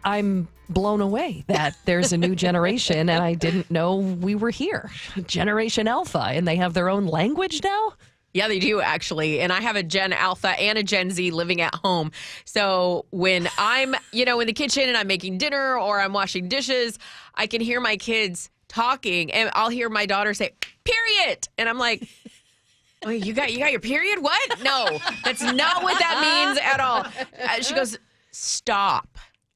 I'm blown away that there's a new generation, and I didn't know we were here. Generation Alpha, and they have their own language now? Yeah, they do, actually. And I have a Gen Alpha and a Gen Z living at home. So when I'm, in the kitchen and I'm making dinner or I'm washing dishes, I can hear my kids talking, and I'll hear my daughter say, period. And I'm like, wait, you got your period? What? No, that's not what that means at all. She goes, stop.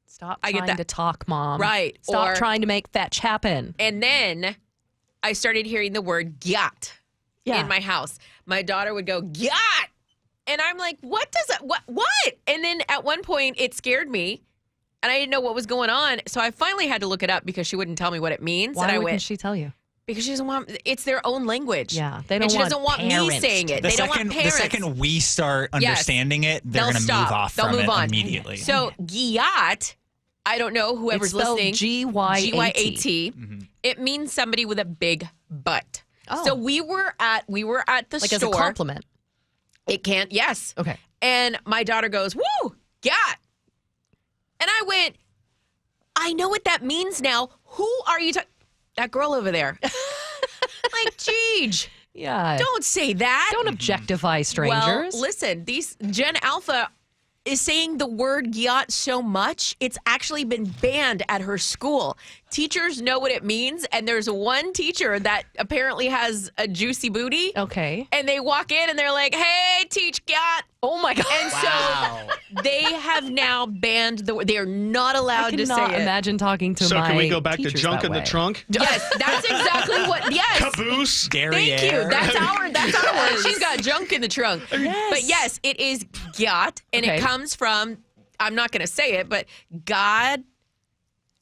Stop trying to talk, Mom. Right. Stop trying to make fetch happen. And then I started hearing the word "got" in my house. My daughter would go, "got," and I'm like, "What does that? What?" And then at one point, it scared me, and I didn't know what was going on. So I finally had to look it up because she wouldn't tell me what it means. Why and wouldn't she tell you? Because she doesn't want. It's their own language. Yeah, they don't. And she doesn't want me saying it. They don't want parents. The second we start understanding it, they're going to move off from it immediately. So "gyat," I don't know whoever's listening. G-Y-A-T. Mm-hmm. It means somebody with a big butt. Oh. So we were at the store. Like as a compliment. It can't. Yes. Okay. And my daughter goes, "Woo, got." And I went, I know what that means now. Who are you talking? That girl over there. Like, Jeej. Yeah. Don't say that. Don't objectify strangers. Well, listen, these Gen Alpha is saying the word "gyat" so much, it's actually been banned at her school. Teachers know what it means, and there's one teacher that apparently has a juicy booty. Okay. And they walk in and they're like, "Hey, teach gyat." Oh my God. And so they have now banned they are not allowed to say it. I cannot imagine talking to my So can we go back to teachers junk that in the way. trunk? Yes, that's exactly what, yes. Caboose. Derriere. Thank you. That's our word. She's got junk in the trunk. Yes. But yes, it is gyat, and it comes from, I'm not going to say it, but God,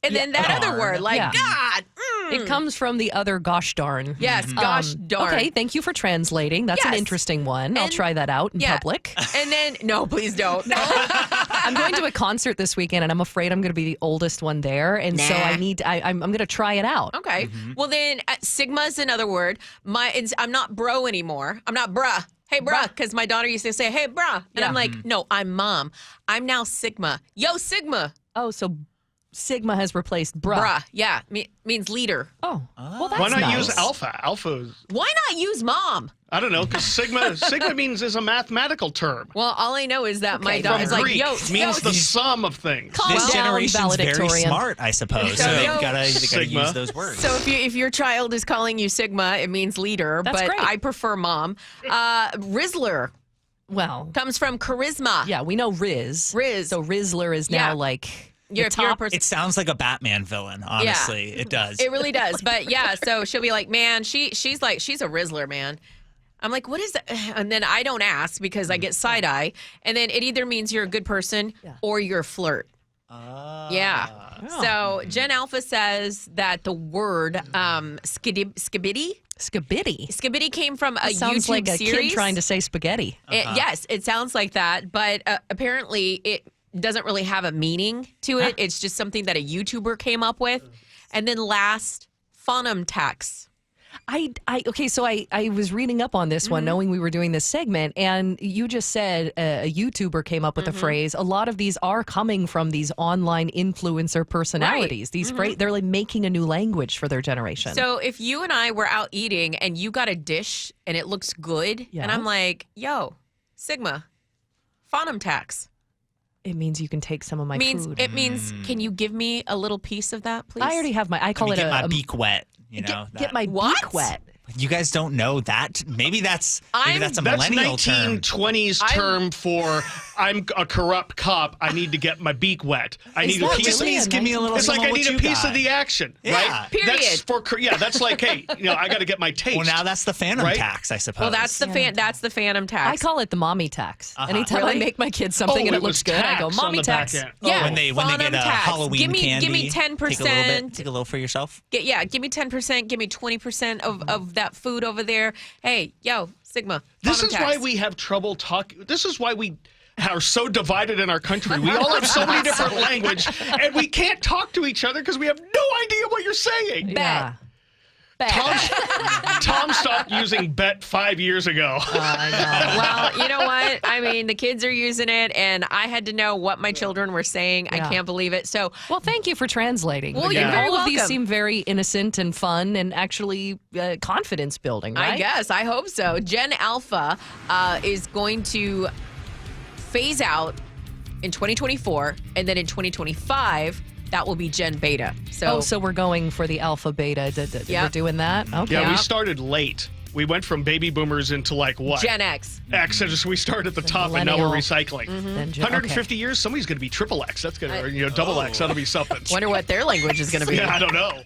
and then that other word, like God. It comes from the other gosh darn. Yes, gosh darn. Okay, thank you for translating. That's an interesting one. I'll try that out in public. And then, no, please don't. I'm going to a concert this weekend, and I'm afraid I'm going to be the oldest one there, and so I'm going to try it out. Okay. Well, then Sigma is another word. I'm not bro anymore. I'm not bruh. Hey, bruh, because my daughter used to say, "Hey, bruh," and I'm like, "No, I'm mom. I'm now Sigma. Yo, Sigma." Oh, so Sigma has replaced bruh. Bruh, yeah, means leader. Oh, well, that's Why not nice. use alpha? Alpha is, Why not use mom? I don't know, because sigma means is a mathematical term. Well, all I know is that my daughter From is like, Greek, "Yo, means the sum of things. Calm This down, generation's very valedictorian. smart, I suppose. So So, they've got to Sigma. use those words. So if your child is calling you Sigma, it means leader. That's but great. I prefer mom. Rizzler Well, comes from charisma. yeah, we know Riz. Riz. So Rizzler is now like You're the a top. person. It sounds like a Batman villain, honestly. It does. It really does. But yeah, so she'll be like, "Man, she's a Rizzler, man." I'm like, "What is that?" And then I don't ask because I get side eye. And then it either means you're a good person or you're a flirt. Yeah. So Gen Alpha says that the word skibidi came from a Sounds YouTube like a series. kid trying to say spaghetti. Yes, it sounds like that, but apparently it doesn't really have a meaning to it. It's just something that a YouTuber came up with. And then last, phoneme tax. Okay, so I was reading up on this one, knowing we were doing this segment, and you just said a YouTuber came up with the phrase. A lot of these are coming from these online influencer personalities. These they're like making a new language for their generation. So if you and I were out eating and you got a dish and it looks good, and I'm like, "Yo, Sigma, phoneme tax." it means you can take some of my food. It means, can you give me a little piece of that, please? I already have I call it get my beak wet. You know, get my beak wet. You guys don't know that? Maybe that's a That's millennial term. 1920s term for I'm a corrupt cop. I need to get my beak wet. I need a piece. Just means give me a little. It's like some I of need what a you piece got. of the action, Yeah. right? Period. That's like, hey, I got to get my taste. Well, now that's the phantom tax, I suppose. Well, that's the phantom tax. I call it the mommy tax. Anytime I make my kids something and it looks good, I go, mommy tax. Yeah, when they get a Halloween candy, give me 10%. Take a little for yourself. Give me 10%. Give me 20% of that food over there. Hey, yo, Sigma. This is why we have trouble talking. This is why we are so divided in our country. We all have so many different language, and we can't talk to each other because we have no idea what you're saying. Yeah. Tom stopped using bet 5 years ago. I know. Well, you know what? I mean, the kids are using it, and I had to know what my children were saying. I can't believe it. So, well, thank you for translating. Well, you're very all of these welcome. seem very innocent and fun and actually confidence building, right? I guess. I hope so. Gen Alpha is going to phase out in 2024, and then in 2025, that will be Gen Beta. So we're going for the alpha beta. We're doing that? Okay. Yeah, we started late. We went from baby boomers into like what? Gen X. X. So we started at the top, and now we're recycling. Then 150 years, somebody's going to be triple X. That's going to, double X. That'll be something. Wonder what their language is going to be. Yeah, I don't know.